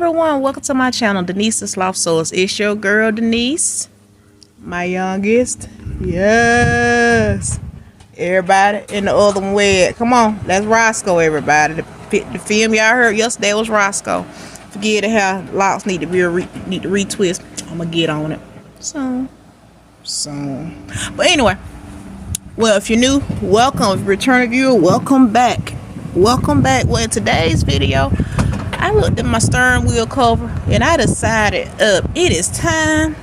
everyone, welcome to my channel, Denise the Sloth Sewist. It's your girl Denise, my youngest. Yes, everybody in the other one wed. Come on, that's Roscoe. Everybody, the film y'all heard yesterday was Roscoe. Forget it, how locks need to be retwist. I'm gonna get on it soon. But anyway, well, if you're new, welcome. If you're a returning viewer, welcome back. Well, in today's video, I looked at my steering wheel cover and I decided it is time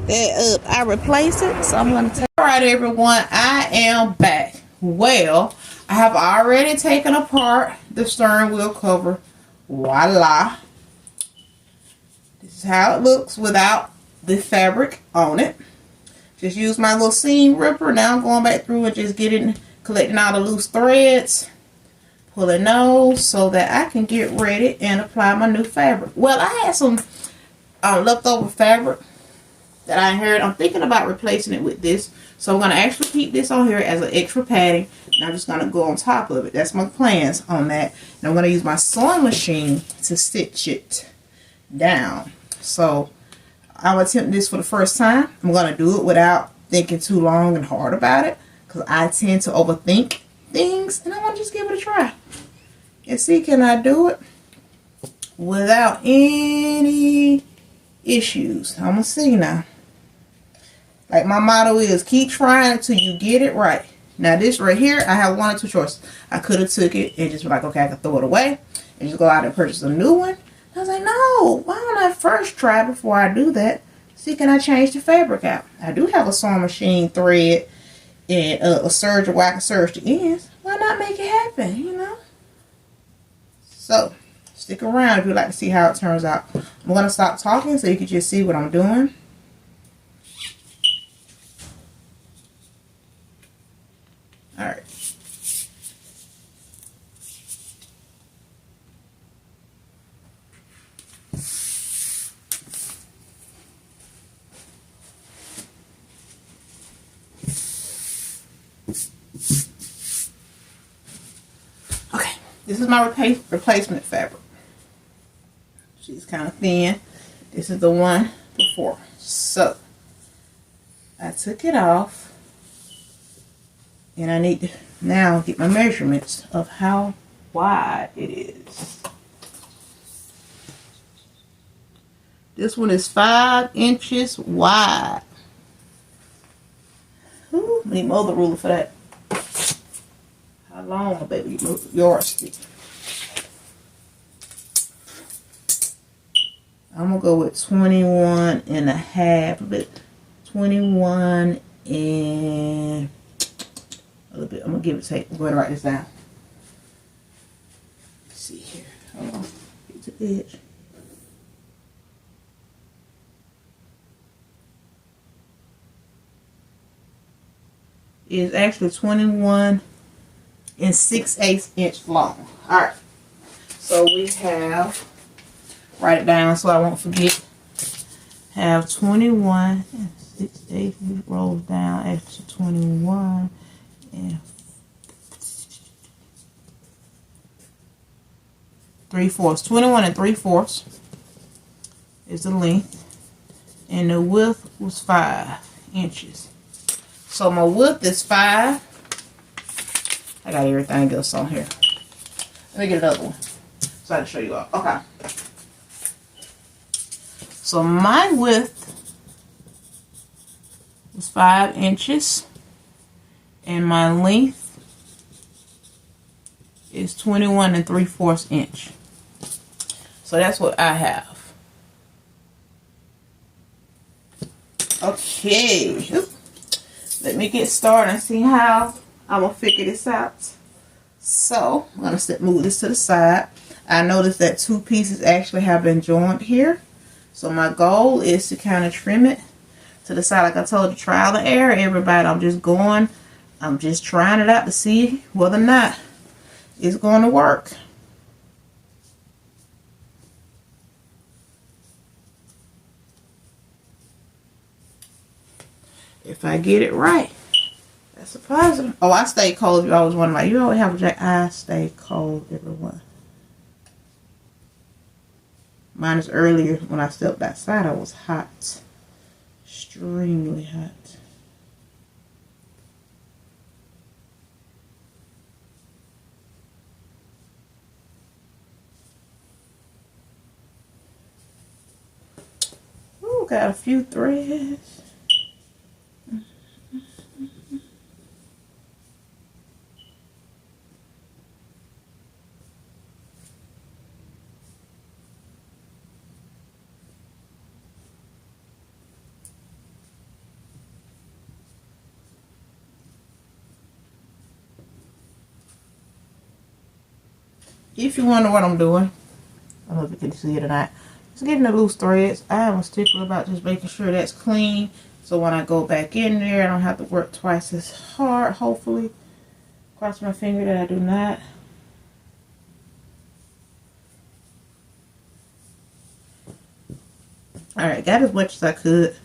that I replace it. So I'm gonna take. Alright everyone, I am back. Well, I have already taken apart the steering wheel cover. Voila. This is how it looks without the fabric on it. Just use my little seam ripper. Now I'm going back through and just collecting all the loose threads. Pulling those so that I can get ready and apply my new fabric. Well, I had some leftover fabric that I inherited. I'm thinking about replacing it with this. So I'm going to actually keep this on here as an extra padding. And I'm just going to go on top of it. That's my plans on that. And I'm going to use my sewing machine to stitch it down. So I'm attempting this for the first time. I'm going to do it without thinking too long and hard about it. Because I tend to overthink things. And I want to just give it a try. And see, can I do it without any issues? I'm going to see now. Like my motto is, keep trying until you get it right. Now this right here, I have one or two choices. I could have took it and just be like, okay, I can throw it away. And just go out and purchase a new one. I was like, no, why don't I first try before I do that? See, can I change the fabric out? I do have a sewing machine thread and a serger where I can serge the ends. Why not make it happen, you know? So, stick around if you'd like to see how it turns out. I'm going to stop talking so you can just see what I'm doing. Alright. Okay, this is my replacement fabric. She's kind of thin. This is the one before. So, I took it off. And I need to now get my measurements of how wide it is. This one is 5 inches wide. Ooh, I need my other ruler for that. How long, baby? Yardstick. I'm going to go with 21 and a half. But 21 and a little bit. I'm going to give it a take. I'm going to write this down. Let's see here. Hold on. Get to the edge. It's actually 21 and 6/8 inch long. Alright. So we have, write it down so I won't forget. Have 21 and 6/8 rolls down extra 21 and 3/4. 21 and 3/4 is the length, and the width was 5 inches. So my width is 5. I got everything else on here. Let me get another one so I can show you all. Okay. So my width is 5 inches. And my length is 21 and 3/4 inch. So that's what I have. Okay. Let me get started and see how I'm going to figure this out. So, I'm going to move this to the side. I noticed that 2 pieces actually have been joined here. So my goal is to kind of trim it to the side. Like I told you, trial and error, everybody. I'm just trying it out to see whether or not it's going to work. If I get it right, that's a positive. Oh, I stay cold. You always wonder, like, you always have a jacket. I stay cold, everyone. Mine is earlier. When I stepped outside, I was hot. Extremely hot. Ooh, got a few threads. If you wonder what I'm doing, I don't know if you can see it or not. Just getting the loose threads. I am a stickler about just making sure that's clean. So when I go back in there, I don't have to work twice as hard, hopefully. Cross my finger that I do not. Alright, got as much as I could.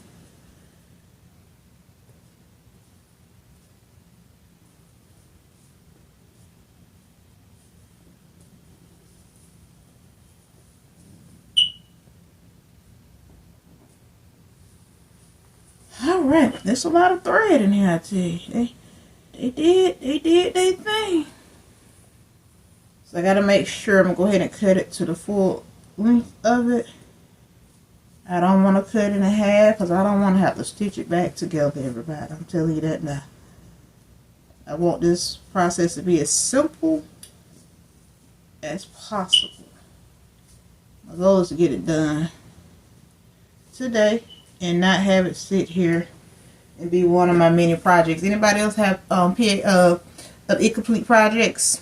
Alright, there's a lot of thread in here, I tell you. They did their thing. So I gotta make sure I'm gonna go ahead and cut it to the full length of it. I don't want to cut it in half because I don't want to have to stitch it back together, everybody. I'm telling you that now. I want this process to be as simple as possible. My goal is to get it done today and not have it sit here and be one of my many projects. Anybody else have incomplete projects?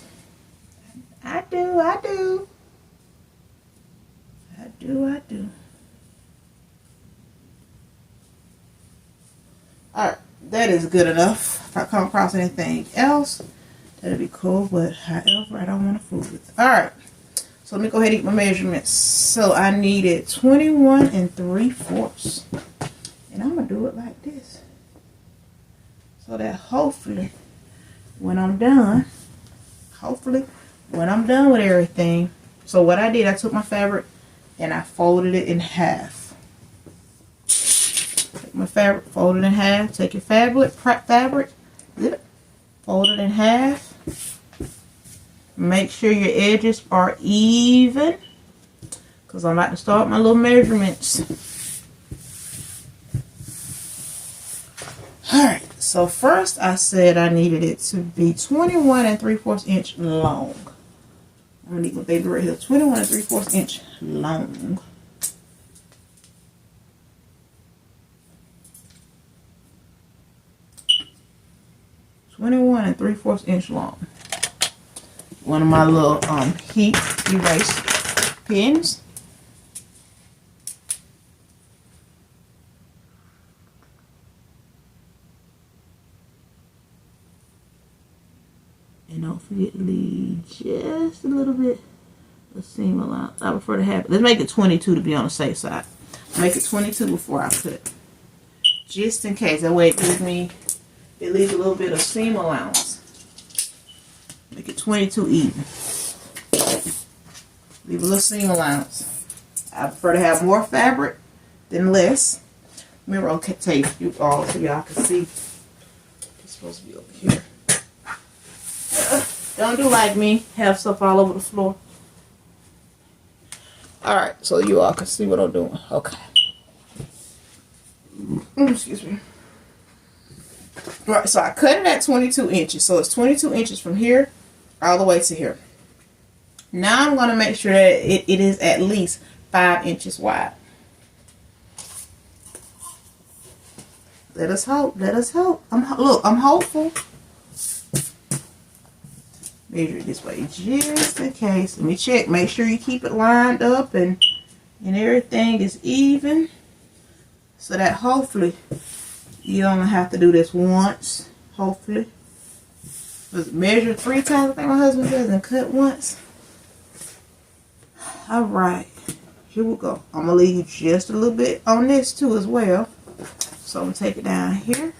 I do. Alright, that is good enough. If I come across anything else, that'll be cool, but however, I don't want to fool with it. Alright, so let me go ahead and eat my measurements. So I needed 21 3/4. And I'm going to do it like this. So that hopefully, when I'm done with everything. So what I did, I took my fabric and I folded it in half. Take my fabric, fold it in half. Take your fabric, fold it in half. Make sure your edges are even, because I'm about to start my little measurements. Alright, so first I said I needed it to be 21 3/4 inch long. I'm going to need my baby right here. 21 3/4 inch long. (21 3/4 inch long). One of my little heat erase pens. And don't forget to leave just a little bit of seam allowance. I prefer to have it. Let's make it 22 to be on the safe side. Make it 22 before I cut. Just in case. That way it gives me, it leaves a little bit of seam allowance. Make it 22 even. Leave a little seam allowance. I prefer to have more fabric than less. Remember, I'll tape you all so y'all can see. It's supposed to be over here. Don't do like me, have stuff all over the floor. Alright, so you all can see what I'm doing. Okay. Excuse me. Alright, so I cut it at 22 inches. So it's 22 inches from here all the way to here. Now I'm going to make sure that it is at least 5 inches wide. Let us hope. Let us hope. Look, I'm hopeful. Measure it this way just in case. Let me check. Make sure you keep it lined up and everything is even. So that hopefully you only have to do this once. Hopefully. Measure 3 times, I think my husband says, and cut once. Alright. Here we go. I'm going to leave just a little bit on this too as well. So I'm going to take it down here.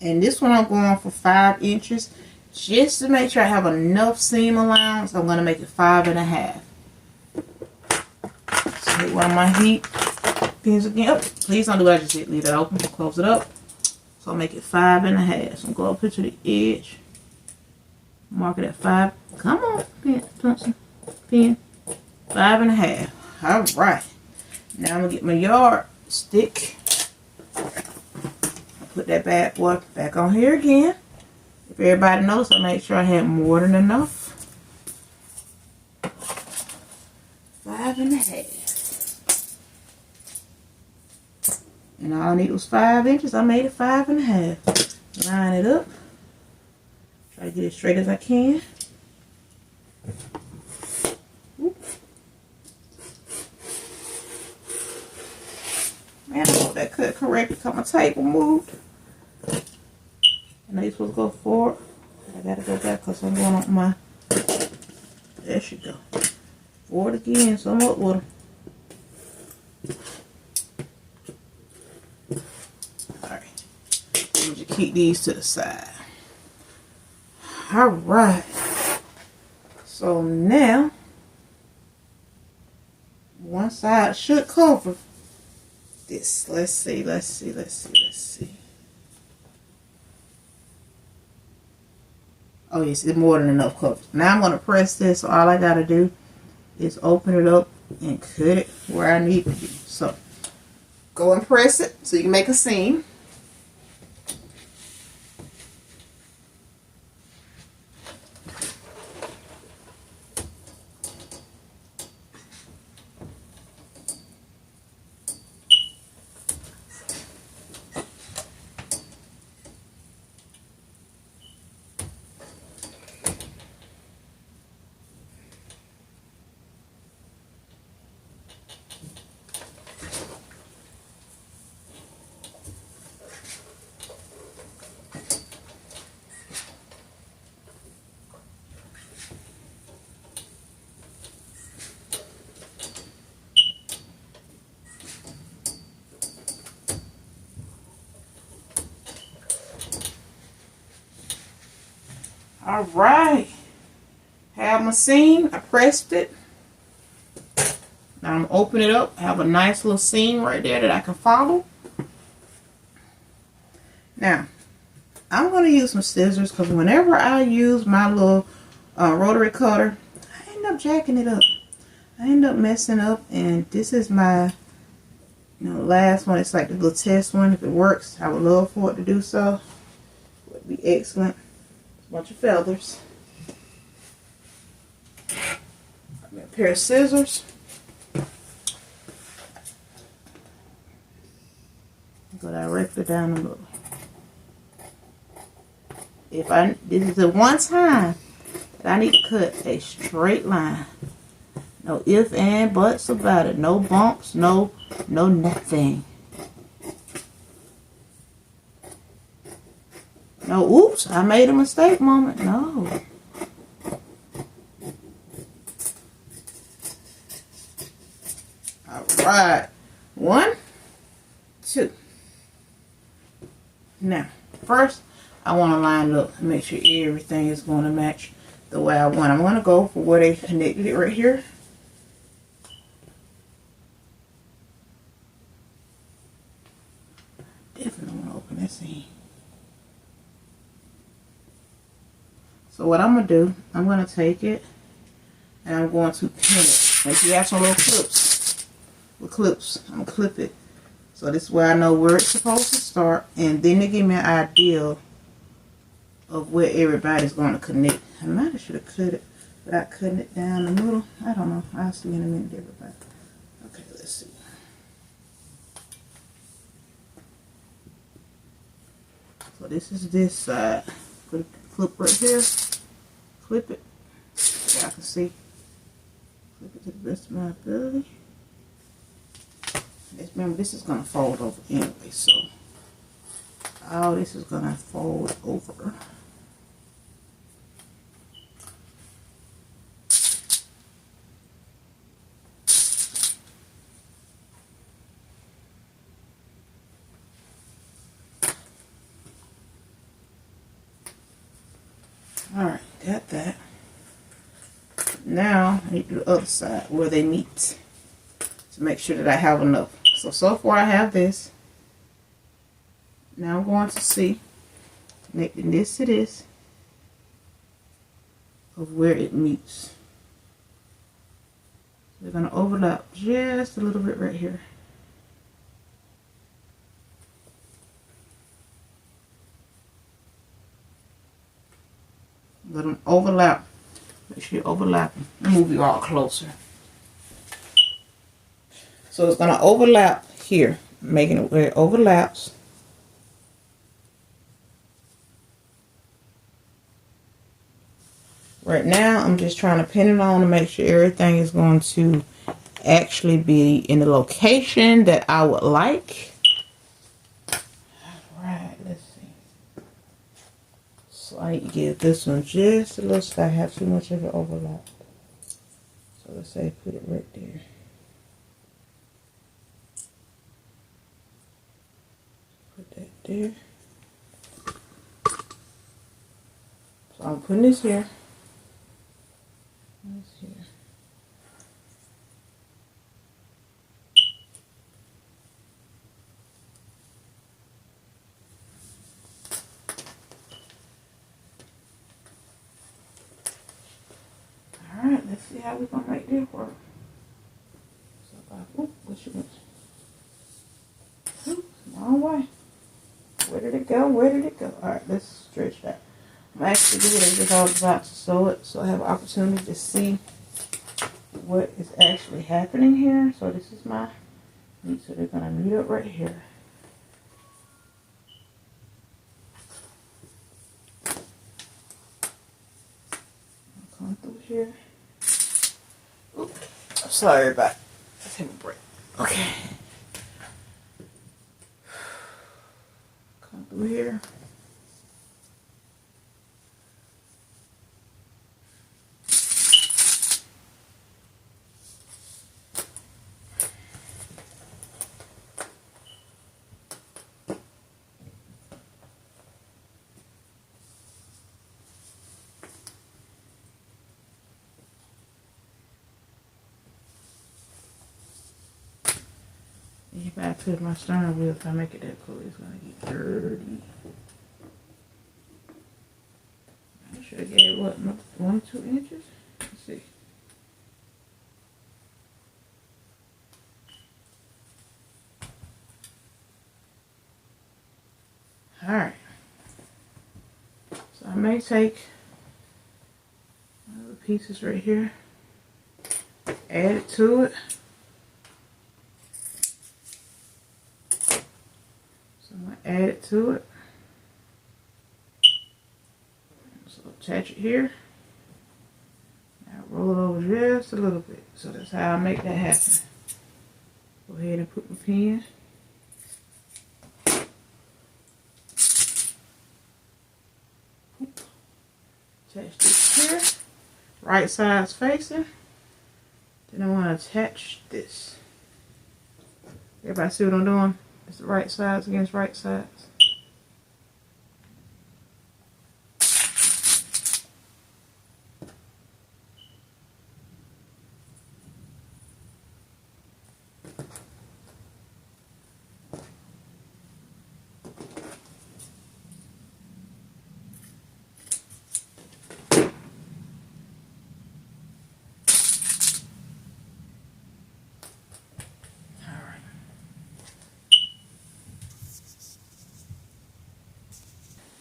And this one I'm going for 5 inches. Just to make sure I have enough seam allowance, I'm going to make it 5.5. Hit one of my heat pins again. Oh, please don't do what I just did. Leave that open. Close it up. So I'll make it 5.5. So I'm going up to the edge. Mark it at 5. Come on, pen, pencil, pen. 5.5. All right. Now I'm gonna get my yard stick. I'll put that bad boy back on here again. If everybody knows, I make sure I have more than enough. 5.5. And all I need was 5 inches. I made it 5.5. Line it up. Try to get it straight as I can. Man, I hope that cut correctly because my table moved. I know you're supposed to go forward. I gotta go back because I'm going on my. There she go. Forward again, so I'm up with them. Alright. Let me just keep these to the side. Alright. So now, one side should cover this. Let's see. Oh yes, it's more than enough coverage. Now I'm going to press this, so all I got to do is open it up and cut it where I need to be. So, go and press it so you can make a seam. Alright, have my seam, I pressed it. Now I'm gonna open it up, have a nice little seam right there that I can follow. Now, I'm gonna use some scissors because whenever I use my little rotary cutter, I end up jacking it up. I end up messing up, and this is my last one. It's like the little test one. If it works, I would love for it to do so. It would be excellent. Bunch of feathers. A pair of scissors. Go directly down the middle. This is the one time that I need to cut a straight line. No ifs and buts about it. No bumps. No nothing. No, oops, I made a mistake moment. No. Alright. 1, 2. Now, first, I want to line it up and make sure everything is going to match the way I want. I'm going to go for where they connected it right here. Definitely want to open that seam. So what I'm going to do, I'm going to take it and I'm going to pin it. If you have some little clips, I'm going to clip it. So this is where I know where it's supposed to start, and then they give me an idea of where everybody's going to connect. I might have should have cut it without cutting it down the middle. I don't know. I'll see in a minute, everybody. Okay, let's see. So this is this side. Put a clip right here. Clip it. So I can see. Clip it to the best of my ability. Just remember, this is going to fold over anyway, so all this is going to fold over. Alright, got that. Now, I need to do the other side where they meet. to make sure that I have enough. So far I have this. Now I'm going to see, connecting this to this, of where it meets. They're going to overlap just a little bit right here. Let them overlap. Make sure you overlap. Move you all closer. So it's going to overlap here, making it where it overlaps. Right now, I'm just trying to pin it on to make sure everything is going to actually be in the location that I would like. Alright, let's see. So I need to give this one just a little, so I have too much of it overlapped. So let's say put it right there. Put that there. So I'm putting this here. Here. Alright, let's see how we're going to make this work. So, what you want? Wrong way. Where did it go? Where did it go? Alright, let's stretch that. I'm actually doing it just all about to sew it, so I have an opportunity to see what is actually happening here. So this is my meat, so they're going to meet up right here. Come through here. Oops. Sorry everybody. Let's take a break. Okay. Come through here. If I put my stern wheel, if I make it that close, it's gonna get dirty. I should have gave what, 1 or 2 inches? Let's see. Alright. So I may take one of the pieces right here, add it to it. Add it to it. So attach it here. Now roll it over just a little bit. So that's how I make that happen. Go ahead and put my pin. Attach this here. Right side's facing. Then I want to attach this. Everybody see what I'm doing? It's the right sides against right sides.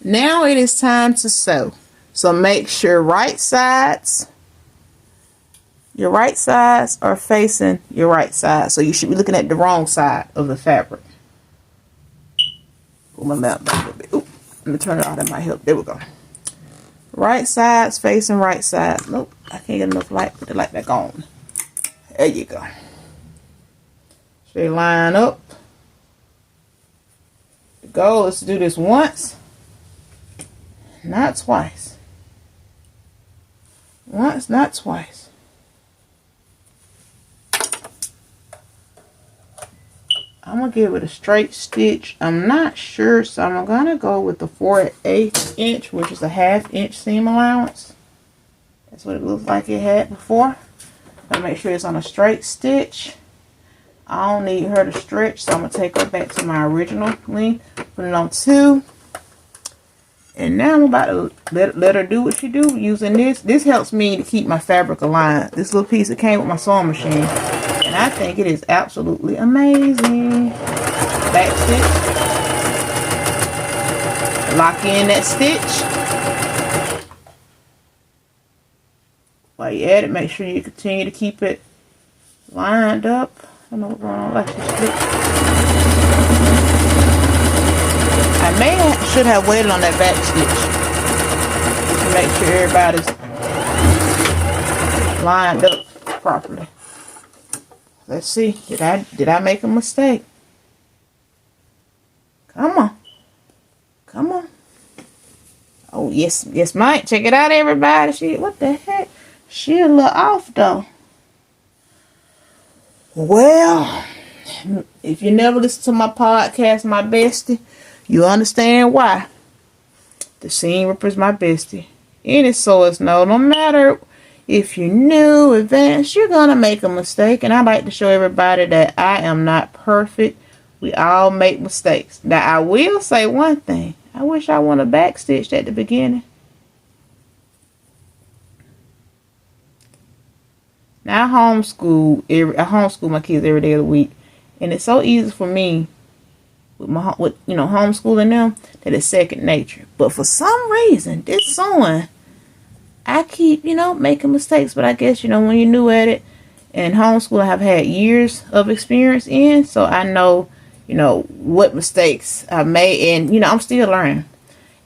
Now it is time to sew. So make sure your right sides are facing your right side. So you should be looking at the wrong side of the fabric. Pull my lamp back a little bit. Oop, let me turn it off. That might help. There we go. Right sides facing right side. Nope, I can't get enough light. Put the light back on. There you go. So they line up. The goal is to do this once. Not twice. Once, not twice. I'm going to give it a straight stitch. I'm not sure, so I'm going to go with the 4/8 inch, which is a 1/2 inch seam allowance. That's what it looks like it had before. Gotta make sure it's on a straight stitch. I don't need her to stretch, so I'm going to take her back to my original length. Put it on 2. And now I'm about to let her do what she do using this. This helps me to keep my fabric aligned. This little piece that came with my sewing machine. And I think it is absolutely amazing. Back stitch. Lock in that stitch. While you at it, make sure you continue to keep it lined up. I don't know what's going on. Like this split. I should have waited on that back stitch to make sure everybody's lined up properly. Let's see. Did I make a mistake? Come on. Come on. Oh, yes, mate. Check it out, everybody. What the heck? She a little off, though. Well, if you never listen to my podcast, my bestie, you understand why. The seam ripper is my bestie. Any sewist know, no matter if you're new, advanced, you're going to make a mistake. And I like to show everybody that I am not perfect. We all make mistakes. Now, I will say one thing. I wish I would have backstitched at the beginning. Now, I homeschool my kids every day of the week. And it's so easy for me with homeschooling them that it's second nature. But for some reason, this sewing, I keep, making mistakes. But I guess, when you're new at it, and homeschool I have had years of experience in, so I know, what mistakes I made, and, I'm still learning.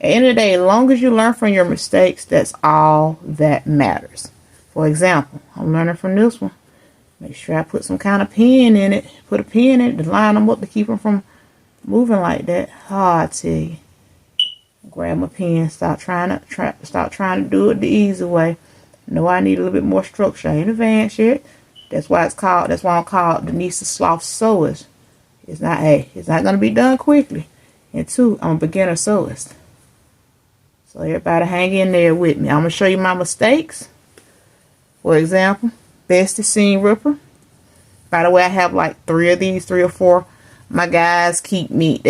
At the end of the day, as long as you learn from your mistakes, that's all that matters. For example, I'm learning from this one. Make sure I put some kind of pin in it. Put a pin in it to line them up to keep them from moving like that. I tell you. Grab my pen. Stop trying to do it the easy way. Know I need a little bit more structure. I ain't advanced yet. That's why I'm called Denise the Sloth Sewist. It's not gonna be done quickly. And 2, I'm a beginner sewist. So everybody hang in there with me. I'm gonna show you my mistakes. For example, bestie seam ripper. By the way, I have like 3 of these, 3 or 4. My guys keep me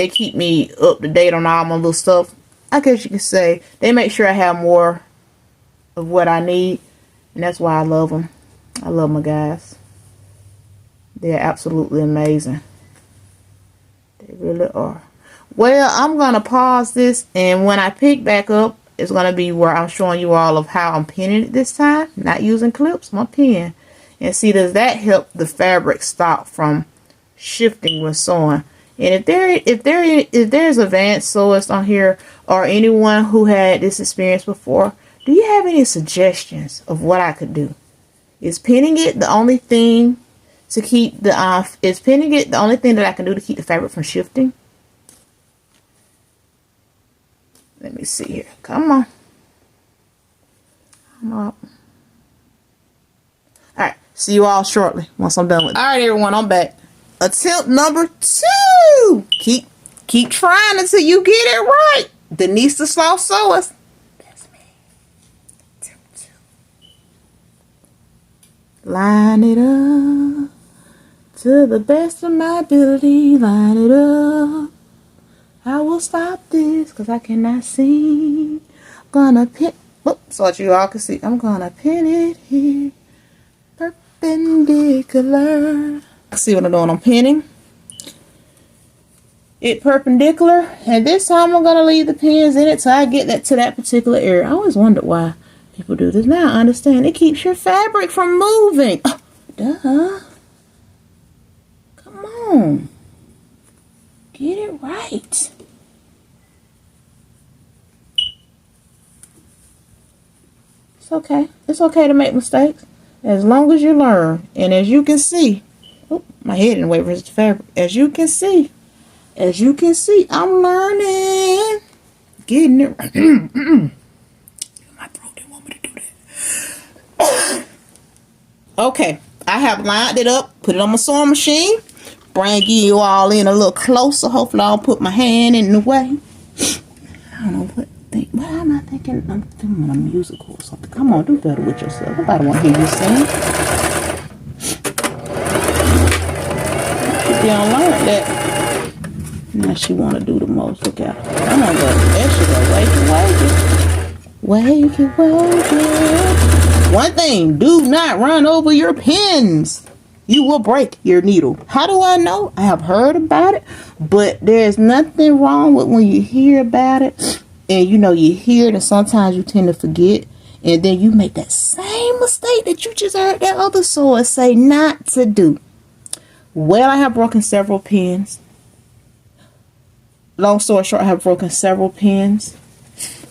up to date on all my little stuff. I guess you could say they make sure I have more of what I need, and that's why I love them. I love my guys. They're absolutely amazing. They really are. Well, I'm gonna pause this, and when I pick back up, it's gonna be where I'm showing you all of how I'm pinning it this time, not using clips, my pen. And see, does that help the fabric stop from shifting when sewing? And if there's advanced sewists on here, or anyone who had this experience before, do you have any suggestions of what I could do? Is pinning it the only thing to keep the is pinning it the only thing that I can do to keep the fabric from shifting? Let me see here. Come on. Come up. Alright, see you all shortly once I'm done with it. Alright, everyone, I'm back. Attempt number 2. Keep trying until you get it right. Denise the Sloth Sewist. That's me. Attempt 2. Line it up to the best of my ability. Line it up. I will stop this because I cannot see. Gonna pin. Whoops, so that you all can see. I'm gonna pin it here. Perpendicular. See what I'm doing? I'm pinning it perpendicular, and this time I'm gonna leave the pins in it till I get that to that particular area. I always wondered why people do this. Now I understand. It keeps your fabric from moving. Oh, duh. Come on. Get it right. It's okay. It's okay to make mistakes as long as you learn. And as you can see, oh, my head in the way versus the fabric. As you can see, I'm learning. Getting it right. My throat didn't want me to do that. Okay, I have lined it up, put it on my sewing machine. Bring you all in a little closer. Hopefully I don't put my hand in the way. I don't know what am I thinking? I'm doing a musical or something. Come on, do better with yourself. Nobody want to hear you sing. She don't learn that. Now she want to do the most. Look out. Come on, buddy. There she go. Wake it. One thing. Do not run over your pins. You will break your needle. How do I know? I have heard about it. But there's nothing wrong with when you hear about it. And you know, you hear it and sometimes you tend to forget. And then you make that same mistake that you just heard that other source say not to do. Well, I have broken several pins. Long story short, I have broken several pins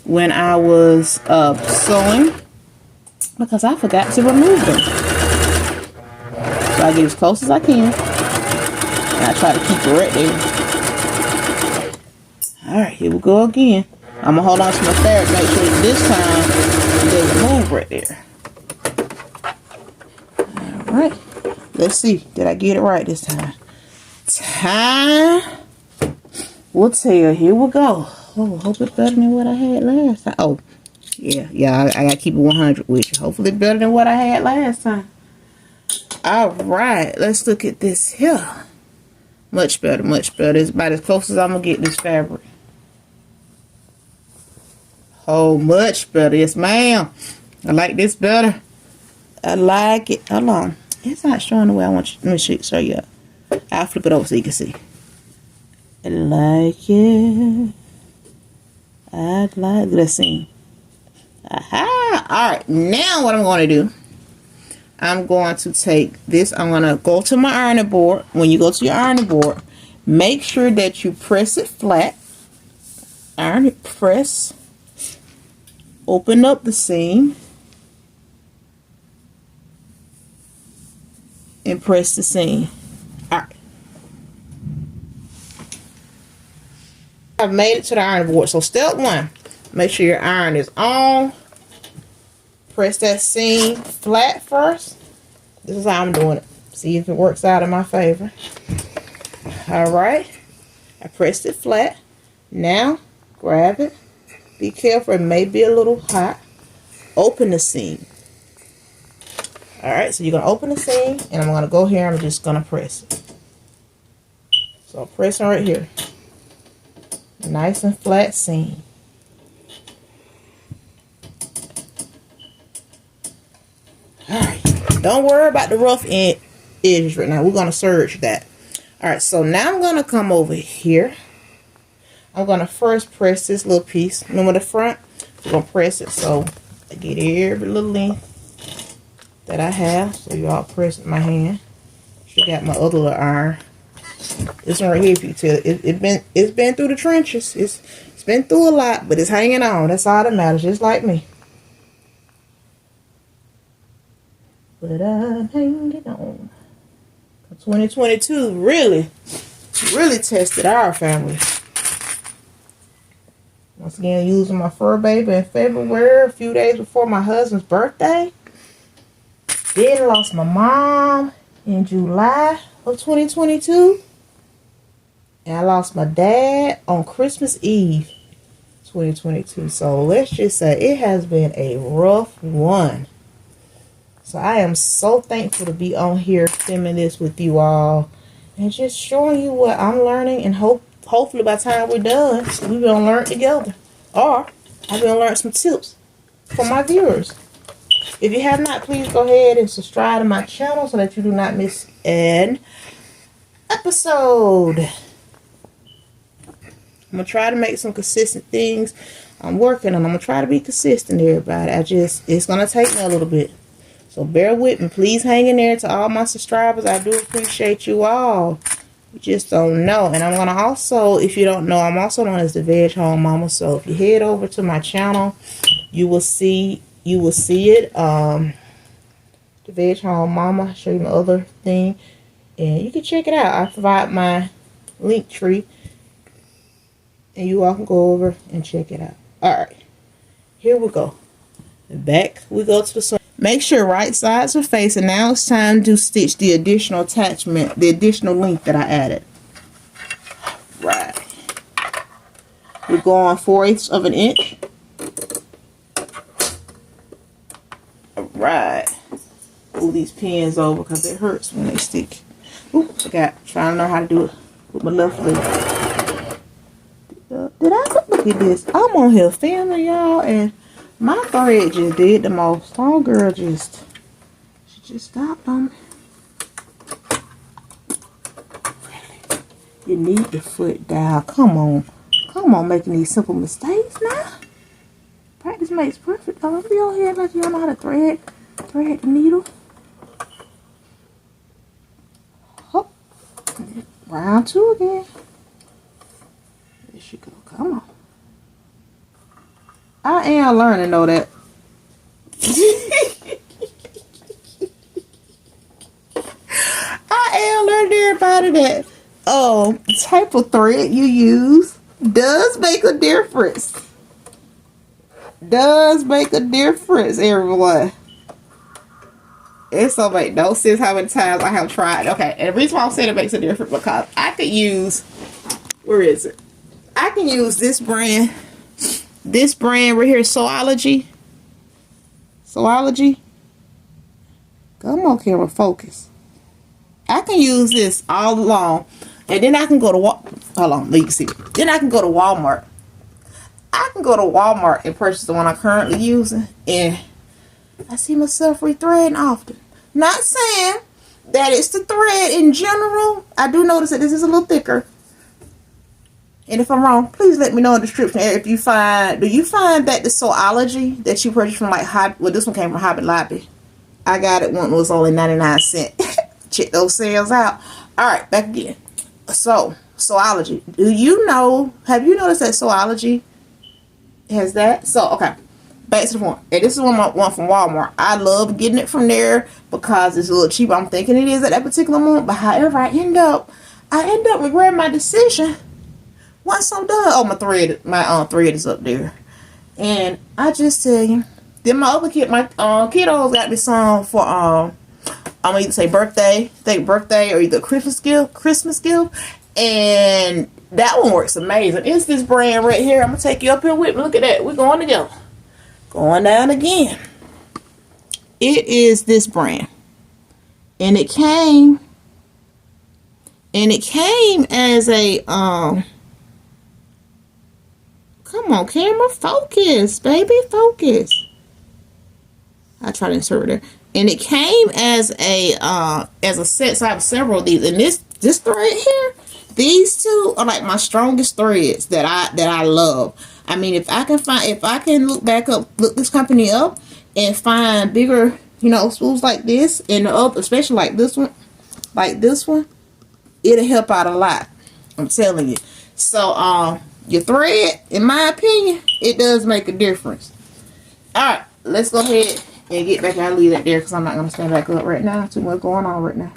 when I was sewing because I forgot to remove them. So I get as close as I can and I try to keep it right there. Alright, here we go again. I'm going to hold on to my fabric, make sure that this time it doesn't move right there. Alright, let's see. Did I get it right this time? Time will tell. Here we go. Oh, hope it's better than what I had last time. Oh, yeah, I gotta keep it 100 with you. Hopefully it's better than what I had last time. Alright, let's look at this here. Much better, much better. It's about as close as I'm gonna get this fabric. Oh, much better. Yes, ma'am. I like this better. I like it. Hold on. It's not showing the way I want you. Let me show you. I'll flip it over so you can see. I like it. I like the scene. Aha! Alright, now what I'm going to do, I'm going to take this. I'm going to go to my ironing board. When you go to your ironing board, make sure that you press it flat. Iron it, press. Open up the seam. And press the seam. Alright. I've made it to the ironing board. So step one, make sure your iron is on. Press that seam flat first. This is how I'm doing it. See if it works out in my favor. Alright. I pressed it flat. Now grab it. Be careful, it may be a little hot. Open the seam. Alright, so you're going to open the seam and I'm going to go here and I'm just going to press it. So I'm pressing right here. Nice and flat seam. Alright, don't worry about the rough edges right now. We're going to serge that. Alright, so now I'm going to come over here. I'm going to first press this little piece. Remember the front? We're going to press it so I get every little length that I have. So you all press it in my hand. She got my other little iron. This one right here, if you tell, it's been through the trenches. It's been through a lot, but it's hanging on. That's all that matters, just like me. But I'm hanging on. 2022 really tested our family. Once again, using my fur baby in February, a few days before my husband's birthday. Then lost my mom in July of 2022. And I lost my dad on Christmas Eve 2022. So let's just say it has been a rough one. So I am so thankful to be on here filming this with you all. And just showing you what I'm learning. And hopefully by the time we're done, we're going to learn together. Or I'm going to learn some tips from my viewers. If you have not, please go ahead and subscribe to my channel so that you do not miss an episode. I'm going to try to make some consistent things. I'm working on. I'm going to try to be consistent, everybody. It's going to take me a little bit. So bear with me. Please hang in there to all my subscribers. I do appreciate you all. You just don't know. And I'm going to also, if you don't know, I'm also known as the Veg Home Mama. So if you head over to my channel, you will see it. The Veg Home Mama. I'll show you my other thing. And you can check it out. I provide my link tree. And you all can go over and check it out. Alright. Here we go. Back we go to the side. Make sure right sides are facing. Now it's time to stitch the additional attachment, the additional length that I added. Right. We're going 4/8 of an inch. Alright. Pull these pins over because it hurts when they stick. Ooh, forgot. Trying to learn how to do it with my left leg. Did I look at this? I'm on here filming, y'all, and my thread just did the most. Oh, girl, she just stopped on me. Really? You need the foot down. Come on, making these simple mistakes now. Practice makes perfect. Don't be on here like you don't know how to thread the needle. Oh, round 2 again. There she go. Come on. I am learning though that. I am learning, everybody, that the type of thread you use does make a difference. Does make a difference, everyone. It's so make no sense how many times I have tried. Okay, and the reason why I'm saying it makes a difference because I could use, where is it? I can use this brand right here, Sewology. Come on, camera, focus. I can use this all along, and then I can go to hold on, you can see. Then I can go to Walmart. I can go to Walmart and purchase the one I'm currently using, and I see myself rethreading often. Not saying that it's the thread in general. I do notice that this is a little thicker. And if I'm wrong, please let me know in the description if you find, do you find that the Sewology that you purchased from like this one came from Hobby Lobby. I got it when it was only 99 cents. Check those sales out. Alright, back again. So, Sewology. Have you noticed that Sewology has that? So, okay. Back to the point. And this is one from Walmart. I love getting it from there because it's a little cheaper. I'm thinking it is at that particular moment. But however, I end up regretting my decision once I'm done. Oh, my thread is up there. And I just tell you, then my other kiddos got me some for I'm gonna either say birthday or either Christmas gift, and that one works amazing. It's this brand right here. I'm gonna take you up here with me. Look at that. We're going together. Going down again. It is this brand, and it came as a come on, camera, focus, baby, focus. I try to insert it there. And it came as a set, so I have several of these. And this thread here, these two are like my strongest threads that I love. I mean, if I can look this company up and find bigger, spools like this, and the other, especially like this one, it'll help out a lot. I'm telling you. So your thread, in my opinion, it does make a difference. All right, let's go ahead and get back. I'll leave that there because I'm not going to stand back up right now. Too much going on right now.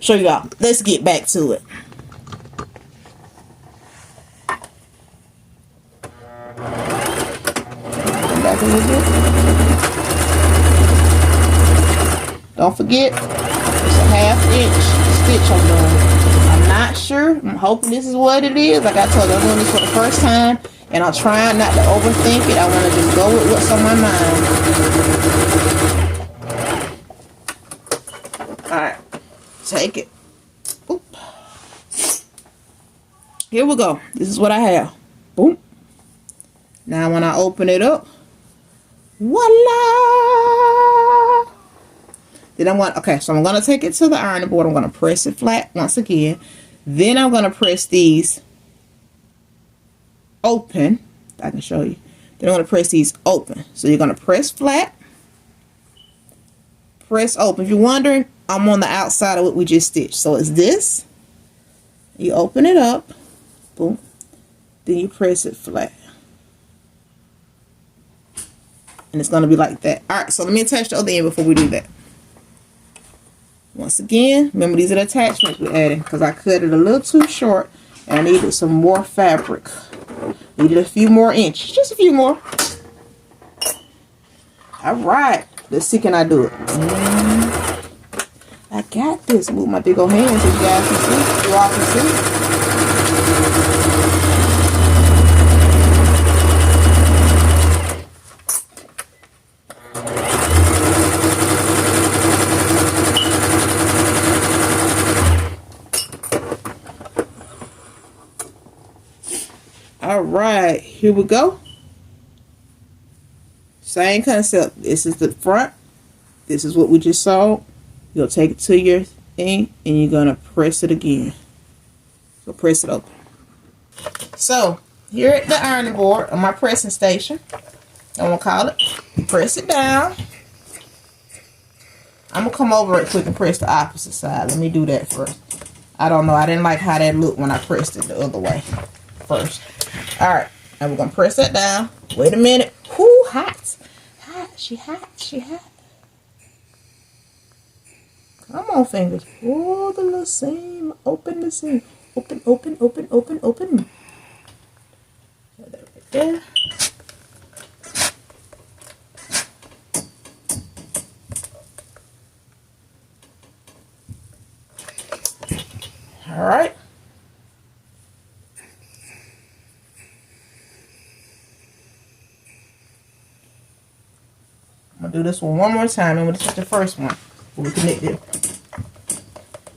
Show y'all. Let's get back to it. Come back a little bit. Don't forget, it's a 1/2 inch stitch I'm doing. I'm not sure. I'm hoping this is what it is. Like I told you, I'm doing this for the first time, and I'm trying not to overthink it. I want to just go with what's on my mind. Alright, take it. Oop. Here we go. This is what I have. Boom. Now when I open it up, voila! Then I'm going to take it to the ironing board. I'm going to press it flat once again. Then I'm going to press these open. I can show you. Then I'm going to press these open. So you're going to press flat, press open. If you're wondering, I'm on the outside of what we just stitched. So it's this. You open it up. Boom. Then you press it flat. And it's going to be like that. Alright, so let me attach the other end before we do that. Once again, remember these are the attachments we're adding because I cut it a little too short and I needed some more fabric. Needed a few more inches. Just a few more. Alright. Let's see, can I do it? I got this. Move my big old hands so you guys can see. You all can see. All right, here we go. Same concept. This is the front. This is what we just saw. You'll take it to your thing and you're gonna press it again. So press it open. So here at the ironing board on my pressing station, I'm gonna call it. Press it down. I'm gonna come over it quick and press the opposite side. Let me do that first. I don't know. I didn't like how that looked when I pressed it the other way first. All right, now we're gonna press that down. Wait a minute. Whoo, hot, hot. She hot. She hot. Come on, fingers. Pull the little seam. Open the seam. Open, open, open, open, open. Right there. All right. I'm gonna do this one more time, and this is the first one. We connected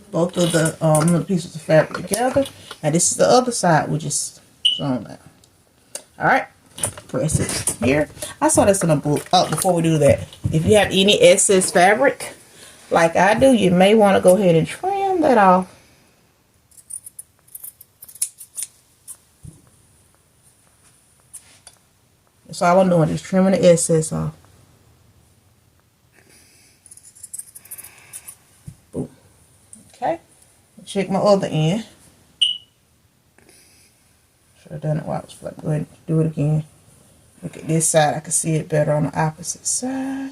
both of the little pieces of fabric together, and this is the other side. We just sewn that. All right, press it here. I saw this in a book. Oh, before we do that, if you have any excess fabric, like I do, you may want to go ahead and trim that off. That's all I'm doing, just trimming the excess off. Boom. Okay. Check my other end. Should have done it while I was flipping. Go ahead and do it again. Look at this side. I can see it better on the opposite side.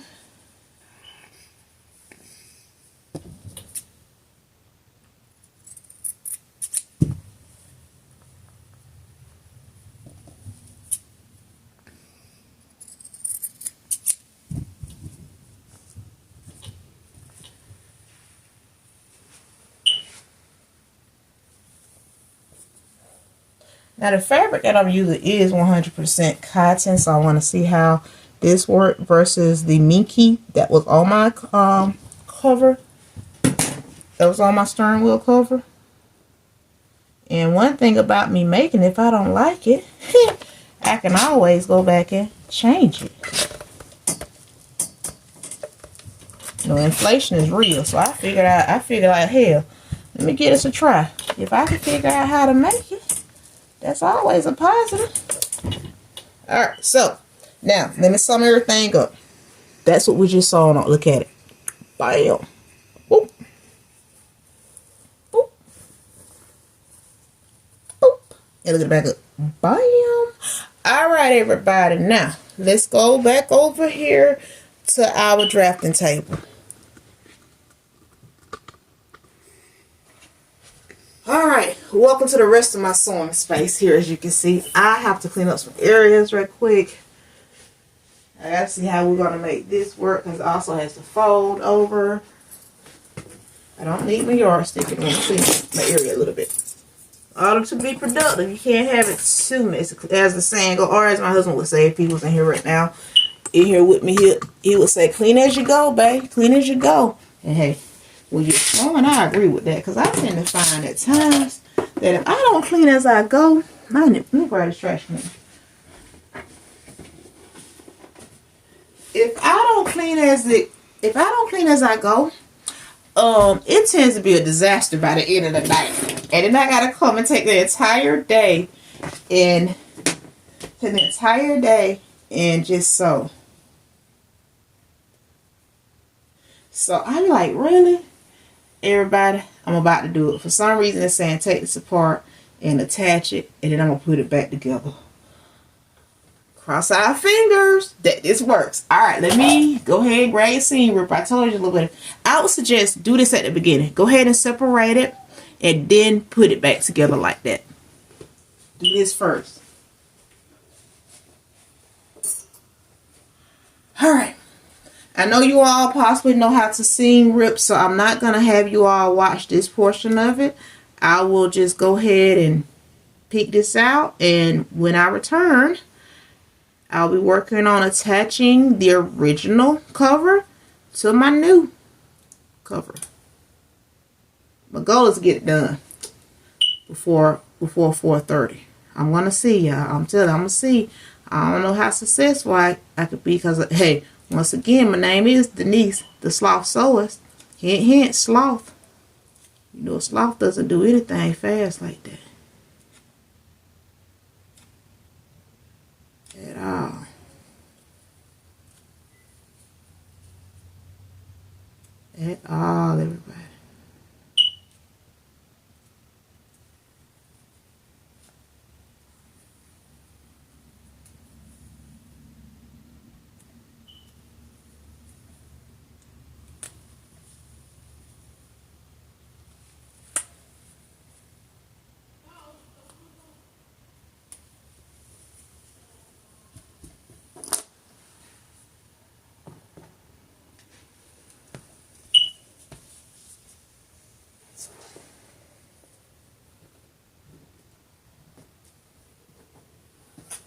Now the fabric that I'm using is 100% cotton, so I want to see how this worked versus the minky that was on my cover. That was on my stern wheel cover. And one thing about me making, if I don't like it, I can always go back and change it. You know, inflation is real, so I figured out, hell, let me give this a try. If I can figure out how to make it, that's always a positive. Alright, so now let me sum everything up. That's what we just saw. Look at it. Bam. Boop. Boop. Boop. And look at it back up. Bam. Alright, everybody. Now let's go back over here to our drafting table. Alright, welcome to the rest of my sewing space here. As you can see, I have to clean up some areas right quick. I gotta see how we're gonna make this work, because it also has to fold over. I don't need my yardstick. I'm gonna clean up my area a little bit. In order to be productive, you can't have it too messy, as the saying goes, or as my husband would say if he was in here right now, in here with me, he would say, clean as you go, babe, clean as you go. And hey, when you're sewing, I agree with that, because I tend to find at times that if I don't clean as I go, let me grab this trash can. If I don't clean as I go, it tends to be a disaster by the end of the night. And then I gotta come and take the entire day and just sew. So I'm like, really? Everybody, I'm about to do it. For some reason, it's saying take this apart and attach it, and then I'm going to put it back together. Cross our fingers that this works. Alright, let me go ahead and grab your seam ripper. I told you a little bit. I would suggest do this at the beginning. Go ahead and separate it, and then put it back together like that. Do this first. Alright. I know you all possibly know how to seam rip, so I'm not going to have you all watch this portion of it. I will just go ahead and peek this out, and when I return, I'll be working on attaching the original cover to my new cover. My goal is to get it done before 4:30. I'm gonna see, y'all. I'm telling you, I'm gonna see. I don't know how successful I could be, because, hey, once again, my name is Denise, the Sloth Sewist. Hint, hint, sloth. You know, a sloth doesn't do anything fast like that. At all. At all, everybody.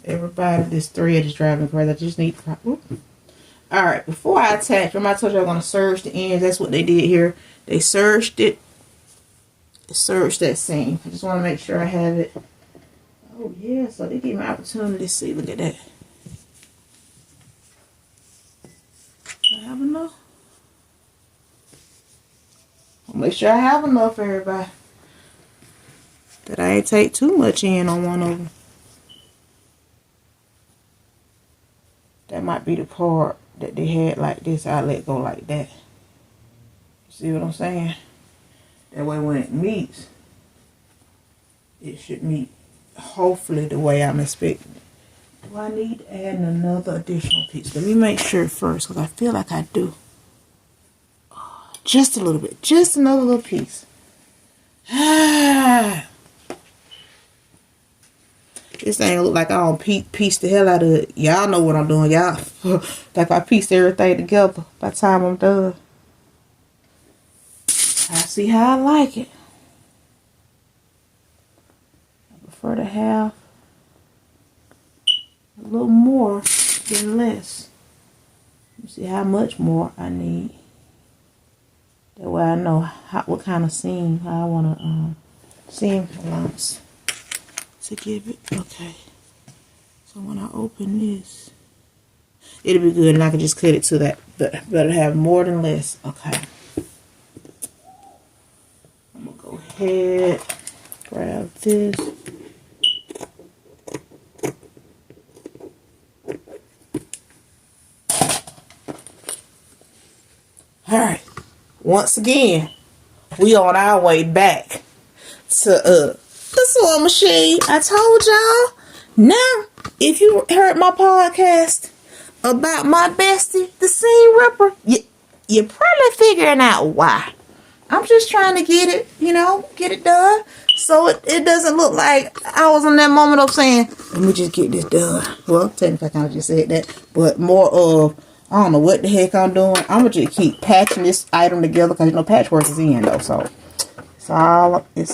Everybody, this thread is driving me crazy. I just need to... Alright, before I attach, remember I told you I'm going to serge the ends. That's what they did here. They serged it. Serged that seam. I just want to make sure I have it. Oh, yeah. So they gave me an opportunity to see. Look at that. Do I have enough? I'll make sure I have enough, everybody. That I ain't take too much in on one of them. That might be the part that they had like this. I let go like that. See what I'm saying? That way when it meets, it should meet hopefully the way I'm expecting it. Do I need to add another additional piece? Let me make sure first, because I feel like I do. Oh, just a little bit. Just another little piece. This thing look like I don't piece the hell out of it. Y'all know what I'm doing, y'all. Like I pieced everything together by the time I'm done. I see how I like it. I prefer to have a little more than less. Let me see how much more I need. That way I know what kind of seam I want to seam allowance to give it. Okay. So when I open this, it'll be good, and I can just cut it to that. But better have more than less. Okay. I'm gonna go ahead, grab this. All right. Once again, we on our way back to the sewing machine. I told y'all. Now, if you heard my podcast about my bestie, the seam ripper, you're probably figuring out why. I'm just trying to get it, you know, get it done. So it doesn't look like I was in that moment of saying, let me just get this done. Well, technically I kind of just said that. But more of, I don't know what the heck I'm doing. I'm going to just keep patching this item together because, you know, patchwork is in, though. So it's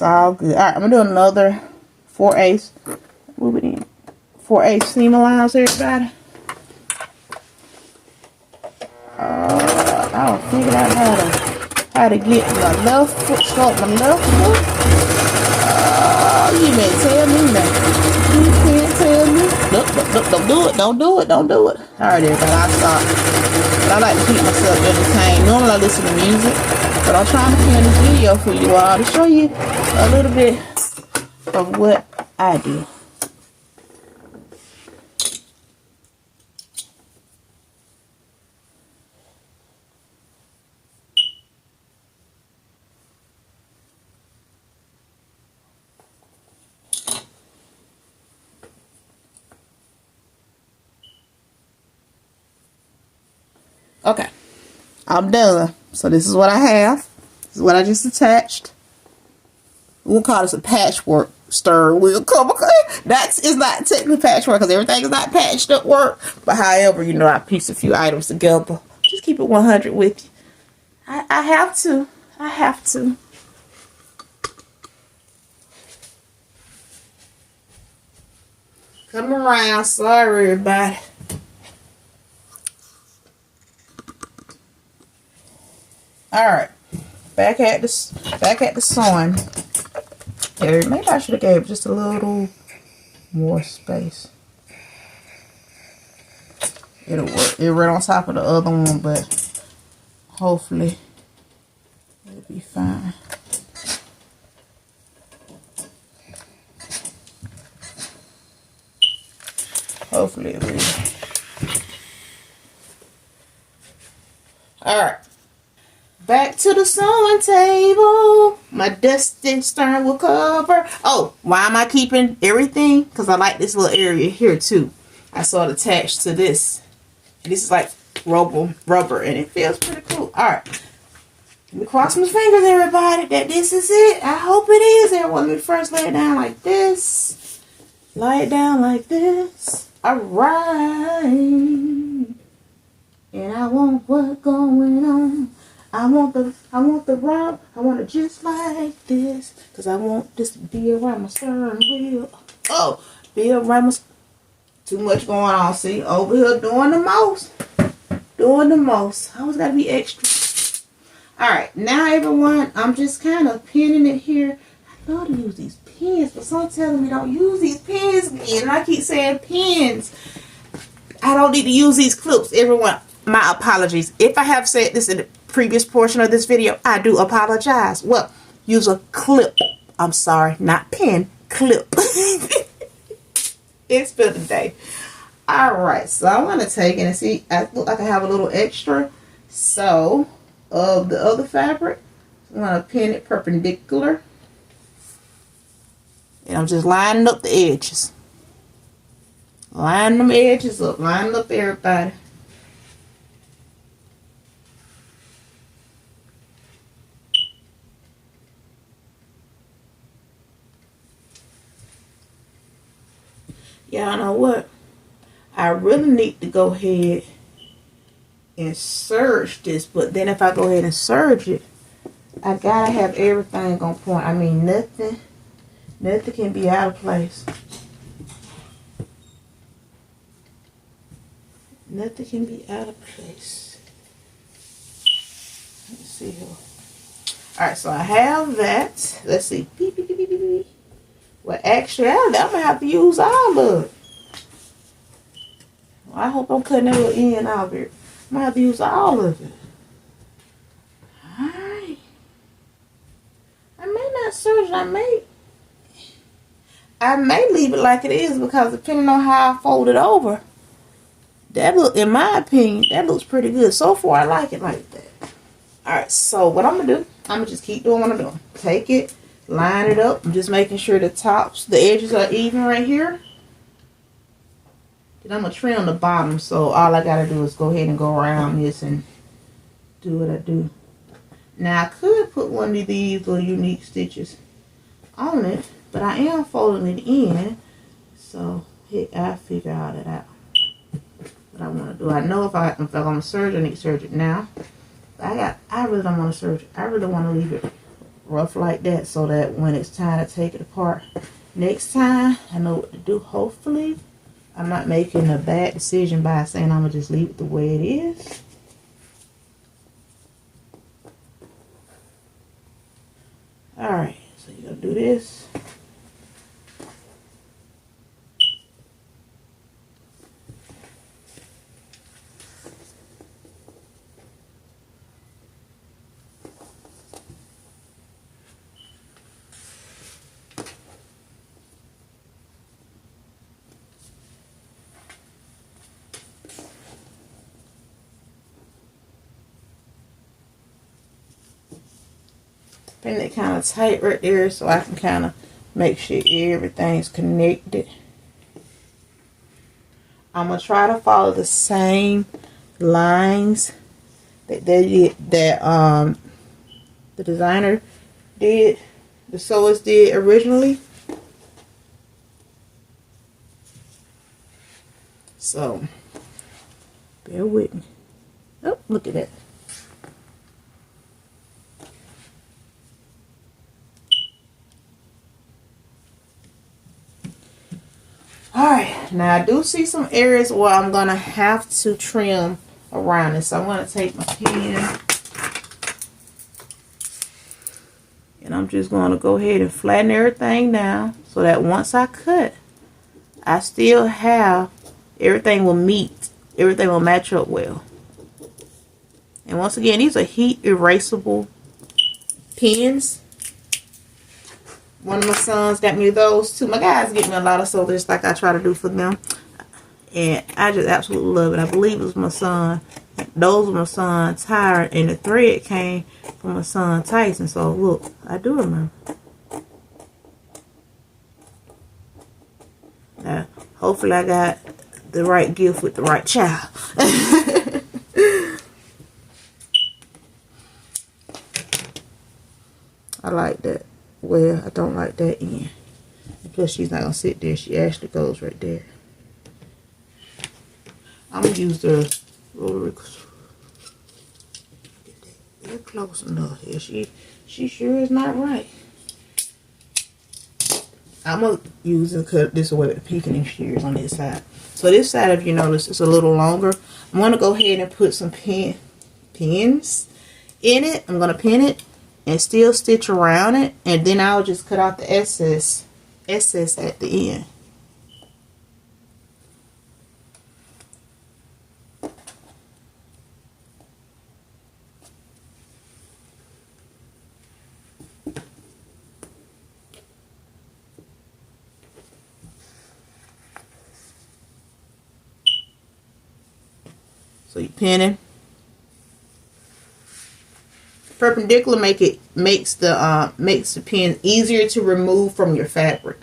all good. All right, I'm going to do another 4/8. Move it in. 4/8 seam allowance, everybody. I don't figure out how to get my left foot, slope my left foot. You may tell me now. You can't tell me. Look, don't do it, don't do it. Alright, everybody, I'll stop. But I like to keep myself entertained. Normally I listen to music, but I'm trying to film this video for you all to show you a little bit of what I do. Okay, I'm done. So this is what I have. This is what I just attached. We'll call this a patchwork stir wheel cover. It's not technically patchwork because everything is not patched up work. But however, you know, I piece a few items together. Just keep it 100 with you. I have to. I have to. Come around. Sorry, everybody. All right, back at the sewing. Maybe I should have gave just a little more space. It'll work. It's right on top of the other one, but hopefully it'll be fine. Hopefully it will. Alright. Back to the sewing table. My dusty stern will cover. Oh, why am I keeping everything? Because I like this little area here too. I saw it attached to this. And this is like rubber and it feels pretty cool. Alright. Let me cross my fingers, everybody, that this is it. I hope it is. Everyone, let me first lay it down like this. Lay it down like this. Alright. And I want what going on. I want the round. I want it just like this. Cause I want this to be around my stern wheel. Oh, be around my. Too much going on. See, over here doing the most. Doing the most. I always gotta be extra. Alright, now everyone, I'm just kind of pinning it here. I love to use these pins, but some telling me don't use these pins again. And I keep saying pins. I don't need to use these clips. Everyone, my apologies. If I have said this in the previous portion of this video, I do apologize. Well, use a clip. I'm sorry, not pin, clip. It's for the day. Alright, so I want to take it and see. I look like I have a little extra. So, of the other fabric, I'm going to pin it perpendicular. And I'm just lining up the edges. Line them edges up. Line up everybody. Y'all know what? I really need to go ahead and serge this, but then if I go ahead and serge it, I gotta have everything on point. I mean, nothing can be out of place. Nothing can be out of place. Let's see here. Alright, so I have that. Let's see. Beep, beep, beep, beep, beep. Well, actually, I'm gonna have to use all of it. Well, I hope I'm cutting that little end out here. I'm gonna have to use all of it. Alright. I may not serge it. I may leave it like it is, because depending on how I fold it over, that look, in my opinion, that looks pretty good. So far, I like it like that. Alright, so what I'm gonna do, I'm gonna just keep doing what I'm doing. Take it, line it up. I'm just making sure the tops, the edges are even right here. Then I'm gonna trim the bottom, so all I gotta do is go ahead and go around this and do what I do. Now I could put one of these little unique stitches on it, but I am folding it in, so I figure all that out. What I want to do, I know if I'm gonna serge, I need to serge it now. I really don't want to serge it. I really want to leave it rough like that, so that when it's time to take it apart next time, I know what to do. Hopefully I'm not making a bad decision by saying I'm gonna just leave it the way it is. Alright, so you're gonna do this. Pin it kind of tight right there, so I can kind of make sure everything's connected. I'm gonna try to follow the same lines that the designer did, the Sewist did originally. So bear with me. Oh, look at that. Alright, now I do see some areas where I'm going to have to trim around it. So I'm going to take my pen and I'm just going to go ahead and flatten everything down so that once I cut, I still have, everything will meet. Everything will match up well. And once again, these are heat erasable pens. One of my sons got me those too. My guys get me a lot of stuff just like I try to do for them. And I just absolutely love it. I believe it was my son. Those were my son's Tyron, and the thread came from my son Tyson. So look, I do remember. Now, hopefully I got the right gift with the right child. I like that. Well, I don't like that end. Plus, she's not going to sit there. She actually goes right there. I'm going to use the rotary. They're close enough here. She sure is not right. I'm going to use and cut this away with the picking shears on this side. So this side, if you notice, it's a little longer. I'm going to go ahead and put some pins in it. I'm going to pin it and still stitch around it, and then I'll just cut out the excess at the end. So you pin it. Perpendicular makes the pin easier to remove from your fabric.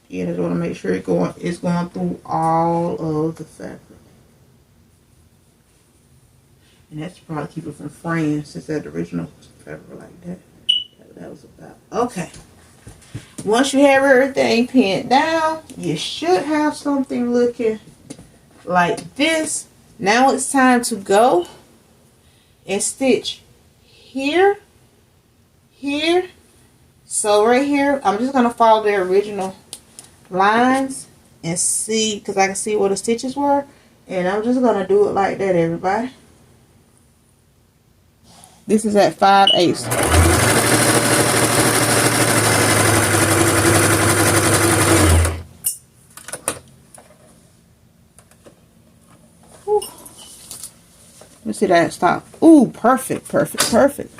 Yeah, I just want to make sure it's going through all of the fabric. And that's to probably keep it from fraying, since that original fabric like that. That was about. Okay. Once you have everything pinned down, you should have something looking like this. Now it's time to go and stitch here, here. So right here, I'm just going to follow the original lines and see, because I can see where the stitches were, and I'm just going to do it like that, everybody. This is at 5/8. Let me see that stop. Ooh, perfect, perfect, perfect.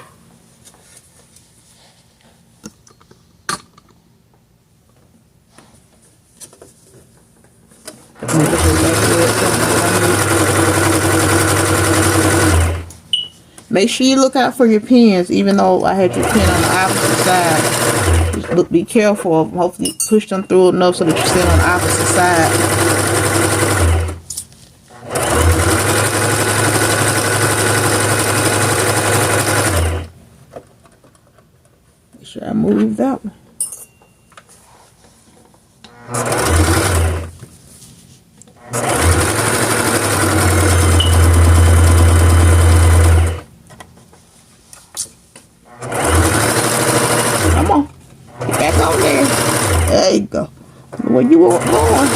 Make sure you look out for your pins, even though I had your pin on the opposite side. Just be careful. Hopefully you push them through enough so that you sit on the opposite side. Make sure I move that one. There you go. Where you want going.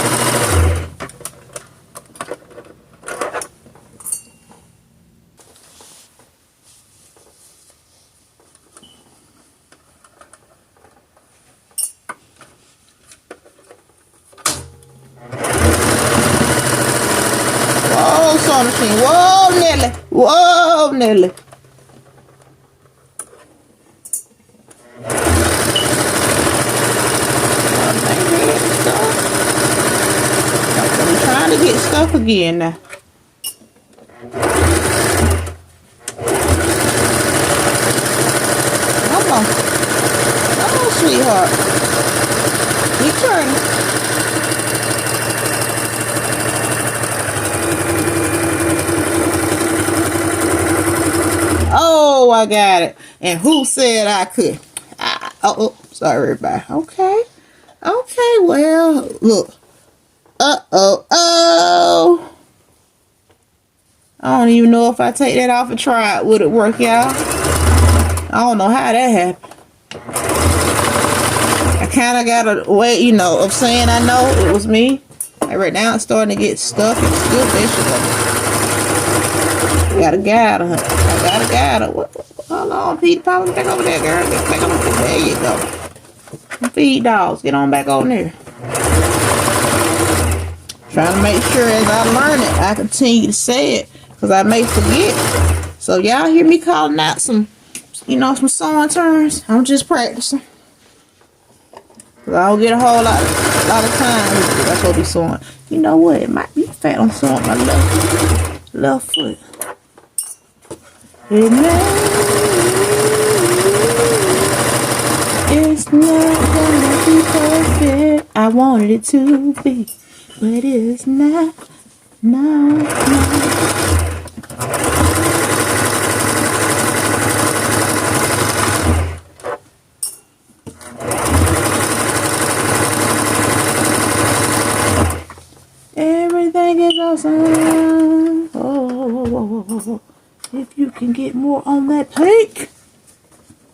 Whoa, sewing machine. Whoa, Nelly. Whoa, Nelly. Get stuff again now. Come on. Come on, sweetheart. Keep turning. Oh, I got it. And who said I could? Oh, sorry, everybody. Okay. Okay, well, look. Oh. I don't even know if I take that off and try it. Would it work, y'all? I don't know how that happened. I kind of got a way, you know, of saying I know it was me. Like right now, it's starting to get stuck. It's still vegetables. Got a guide her. I got a guide her. Hold on, Pete. Get back over there, girl. Get back over there. There you go. Feed dogs. Get on back on there. Trying to make sure as I learn it, I continue to say it. Because I may forget. So y'all hear me calling out some, you know, some sewing terms. I'm just practicing. Cause I don't get a whole lot of time. That's what we sewing. You know what? It might be fat. I'm sewing my left foot. It's not gonna be perfect. I wanted it to be, but it's not. No. Everything is awesome. Oh, if you can get more on that pink,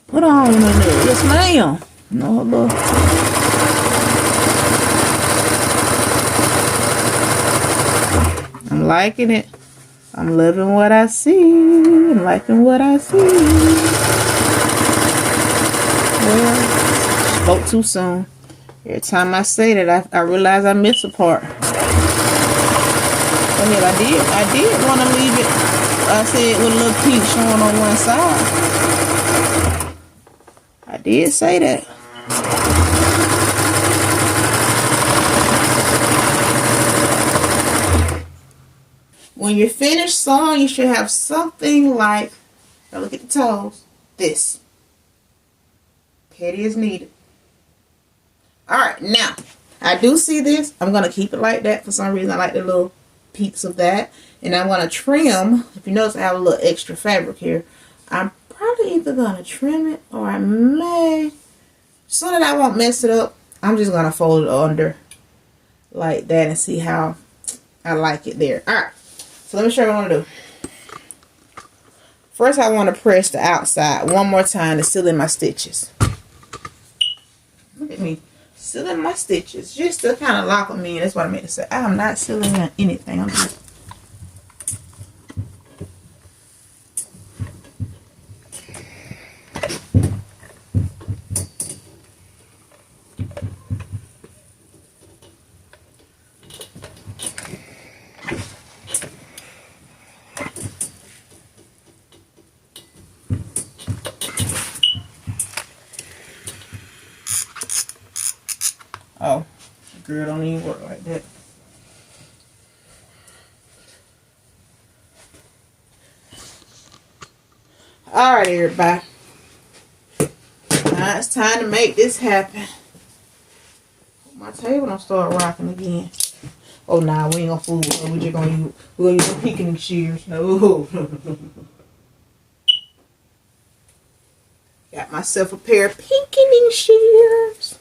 put on in there. Yes, ma'am. No, look. I'm liking it. I'm loving what I see. I'm liking what I see. Well, spoke too soon. Every time I say that, I realize I miss a part. Go ahead, I did want to leave it. I said with a little pink showing on one side. I did say that. When you're finished sewing, you should have something like, now look at the toes, this. Petty is needed. Alright, now, I do see this. I'm going to keep it like that. For some reason, I like the little peaks of that. And I'm going to trim. If you notice, I have a little extra fabric here. I'm probably either going to trim it or I may, so that I won't mess it up, I'm just going to fold it under like that and see how I like it there. Alright, so let me show you what I want to do. First, I want to press the outside one more time to seal in my stitches. Look at me. Sealing my stitches just to kind of lock them in. That's what I meant to say. I'm not sealing anything. I'm just oh, girl, don't even work like that. Alright, everybody. Now it's time to make this happen. My table don't start rocking again. Oh, nah, we ain't gonna fool with her. We're gonna use some picking shears. No. Got myself a pair of pinking shears.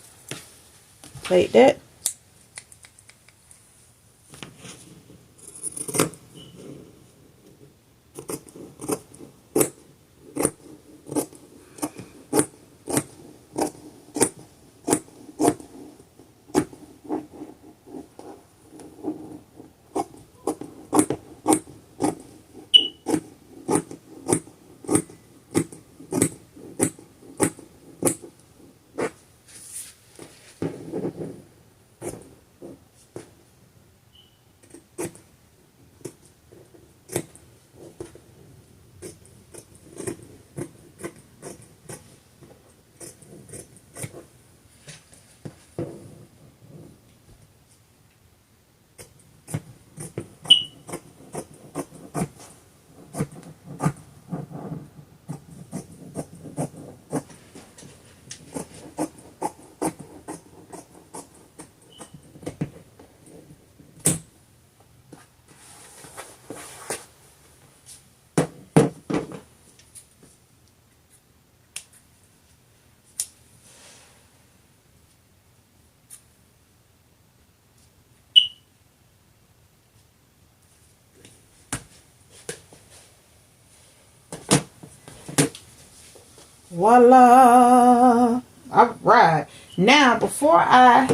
Like that. Voila. All right. Now, before I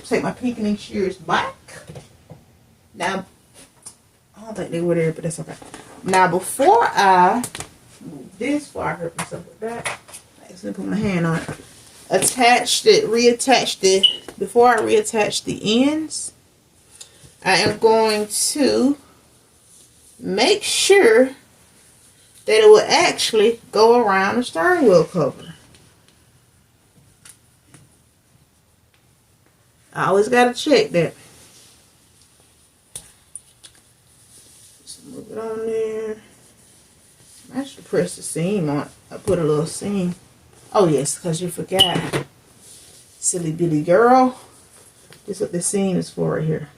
take my pinking shears back. Now, I don't think they were there, but that's okay. Now, before I move this, before I hurt myself with that, I accidentally put my hand on it. Reattached it. Before I reattach the ends, I am going to make sure that it will actually go around the steering wheel cover. I always got to check that. Just move it on there. I should press the seam on it. I put a little seam. Oh yes, because you forgot. Silly bitty girl. This is what the seam is for right here.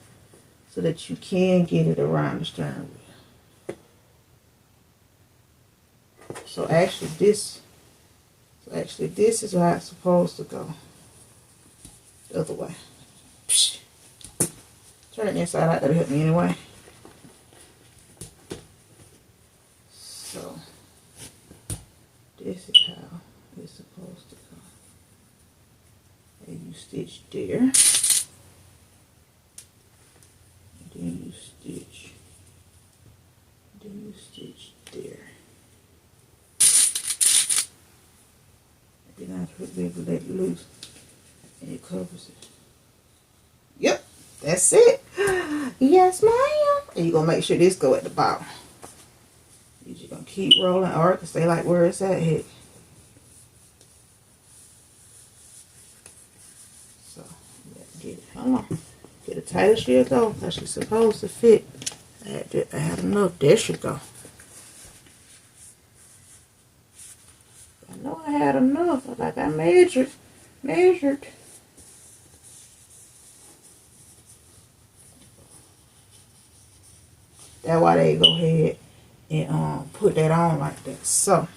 So that you can get it around the steering wheel. So actually this is how it's supposed to go. The other way. Psh. Turn it inside out, that'll help me anyway. So this is how it's supposed to go. And you stitch there. And then you stitch. Then you stitch there. And then I be able to let it loose. And it covers it. Yep, that's it. Yes, ma'am. And you're gonna make sure this go at the bottom. You're just gonna keep rolling, or it can stay like where it's at here. So get it. Hold on. Get it tight as she'll go. Because she's supposed to fit. I had enough. There she go. I know I had enough. Like I measured. That's why they go ahead and put that on like that. So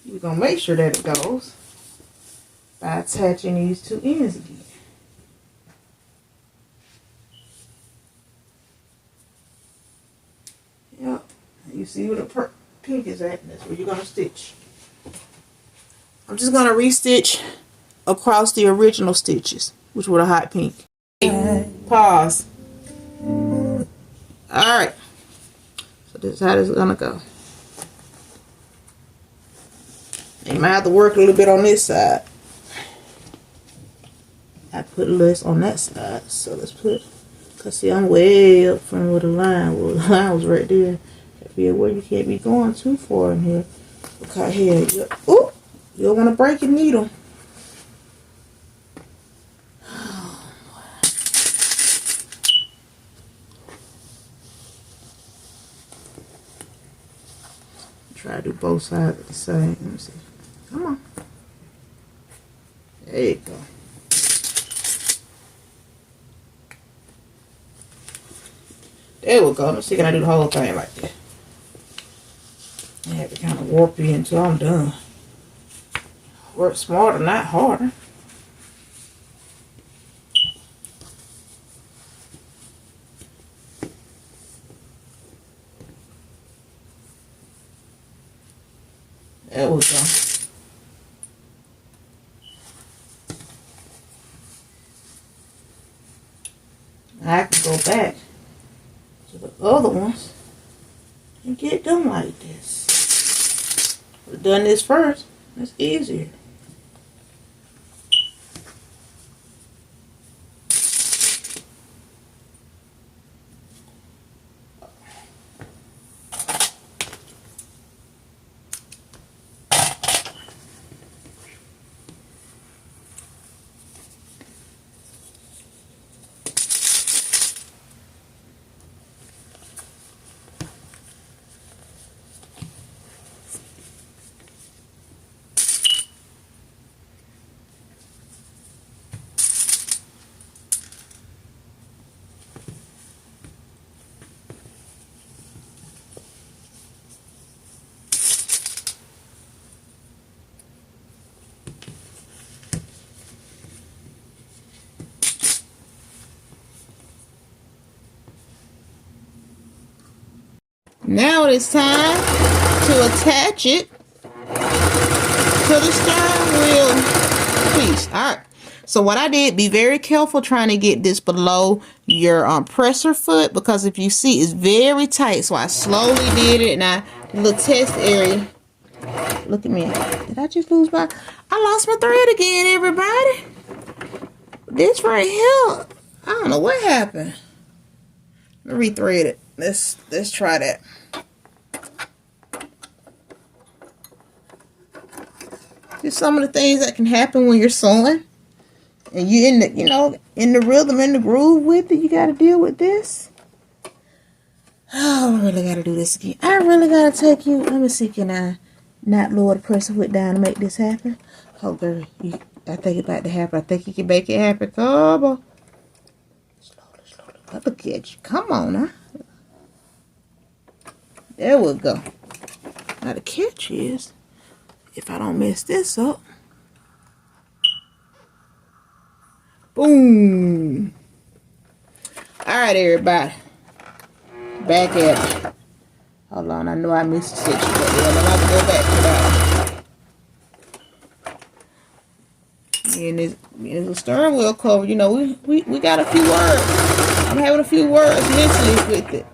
you're gonna make sure that it goes by attaching these two ends again. Yep. You see where the pink is at, and that's where you're gonna stitch. I'm just gonna restitch across the original stitches, which were the hot pink. Pause. Alright. So this is how this is gonna go. You might have to work a little bit on this side. I put less on that side. So let's put, cause see I'm way up from where the line was. The line was right there. Be aware you can't be going too far in here. Because here, you don't want to break your needle. Try to do both sides at the same. Let me see. Come on. There you go. There we go. Let me see, can I do the whole thing like that? I have to kind of warp it until I'm done. Work smarter, not harder. There we go. I can go back to the other ones and get them like this. We've done this first. It's easier. Now it is time to attach it to the steering wheel piece. All right. So what I did, be very careful trying to get this below your presser foot, because if you see, it's very tight. So I slowly did it, and I little test area. Look at me. Did I just lose my? I lost my thread again, everybody. This right here, I don't know what happened. Let me rethread it. Let's try that. Just some of the things that can happen when you're sewing. And you in the, in the rhythm, in the groove with it, you got to deal with this. Oh, I really got to do this again. I really got to take you. Let me see, can I not lower the pressure foot down to make this happen? Oh, girl, I think it's about to happen. I think you can make it happen. Come on. Slowly, slowly. Look at you. Come on, huh? There we go. Now the catch is, if I don't mess this up. Boom. Alright, everybody. Back at it. Hold on, I know I missed a section, but yeah, I'm about to go back to that. And there's a stern wheel cover. You know, we got a few words. I'm having a few words mentally with it.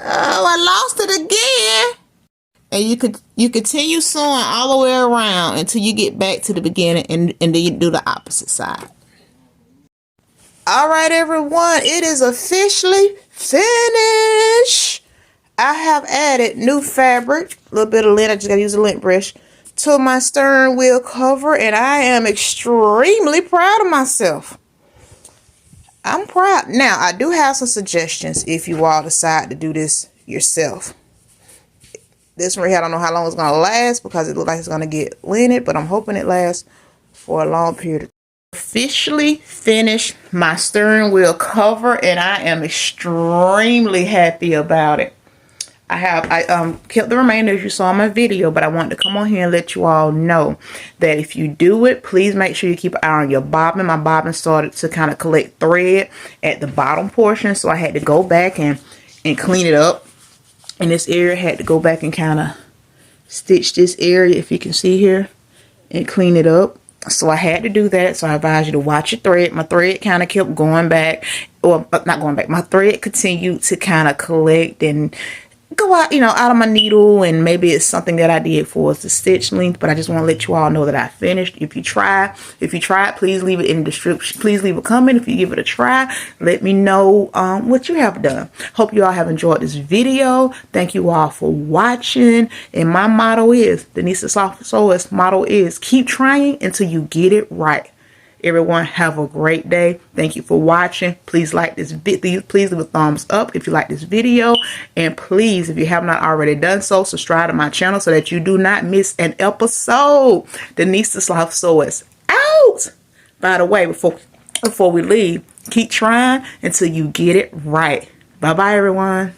Oh, I lost it again. And you continue sewing all the way around until you get back to the beginning, and then you do the opposite side. All right, everyone, it is officially finished. I have added new fabric, a little bit of lint. I just gotta use a lint brush to my stern wheel cover, and I am extremely proud of myself. I'm proud. Now, I do have some suggestions if you all decide to do this yourself. This one right here, I don't know how long it's going to last because it looks like it's going to get linted, but I'm hoping it lasts for a long period of time. Officially finished my steering wheel cover, and I am extremely happy about it. I kept the remainder as you saw in my video, but I wanted to come on here and let you all know that if you do it, please make sure you keep an eye on your bobbin. My bobbin started to kind of collect thread at the bottom portion, so I had to go back and clean it up. In this area, I had to go back and kind of stitch this area, if you can see here, and clean it up. So I had to do that. So I advise you to watch your thread. My thread kind of kept going back, or not going back. My thread continued to kind of collect and go out, out of my needle, and maybe it's something that I did for the stitch length, but I just want to let you all know that I finished. If you try it, please leave it in the description. Please leave a comment if you give it a try. Let me know what you have done. Hope you all have enjoyed this video. Thank you all for watching. And my motto is, Denise the Sloth Sewist motto is, keep trying until you get it right. Everyone, have a great day. Thank you for watching. Please like this video. Please leave a thumbs up if you like this video. And please, if you have not already done so, subscribe to my channel so that you do not miss an episode. Denise the Sloth Sewist out. By the way, before we leave, keep trying until you get it right. Bye-bye, everyone.